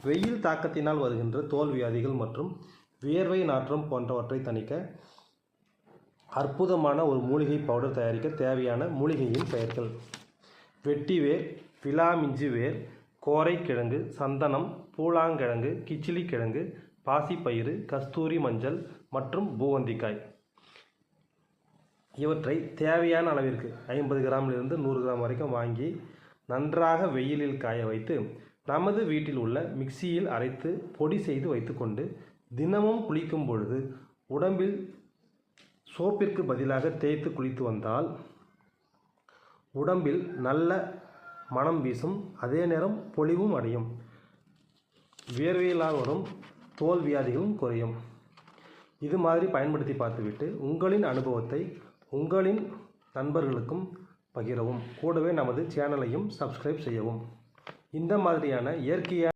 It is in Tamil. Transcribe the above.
வெயில் தாக்கத்தினால் வருகின்ற தோல் வியாதிகள் மற்றும் வியர்வை நாற்றம் போன்றவற்றை தணிக்க அற்புதமான ஒரு மூலிகை பவுடர் தயாரிக்க தேவையான மூலிகையின் பெயர்கள்: வெட்டிவேர், விலாமிஞ்சி வேர், கோரைக்கிழங்கு, சந்தனம், பூலாங்கிழங்கு, கிச்சிலிக்கிழங்கு, பாசிப்பயிறு, கஸ்தூரி மஞ்சள் மற்றும் பூவந்திக்காய். இவற்றை தேவையான அளவிற்கு 50 கிராமிலிருந்து 100 கிராம் வரைக்கும் வாங்கி நன்றாக வெயிலில் காய வைத்து நமது வீட்டில் உள்ள மிக்சியில் அரைத்து பொடி செய்து வைத்துக்கொண்டு தினமும் குளிக்கும் பொழுது உடம்பில் சோப்பிற்கு பதிலாக தேய்த்து குளித்து வந்தால் உடம்பில் நல்ல மனம் வீசும், அதே நேரம் பொலிவும் அடையும், வியர்வையினால் வரும் தோல் வியாதிகளும் குறையும். இது மாதிரி பயன்படுத்தி பார்த்துவிட்டு உங்களின் அனுபவத்தை உங்களின் நண்பர்களுக்கும் பகிரவும். கூடவே நமது சேனலையும் சப்ஸ்கிரைப் செய்யவும். இந்த மாதிரியான இயற்கையான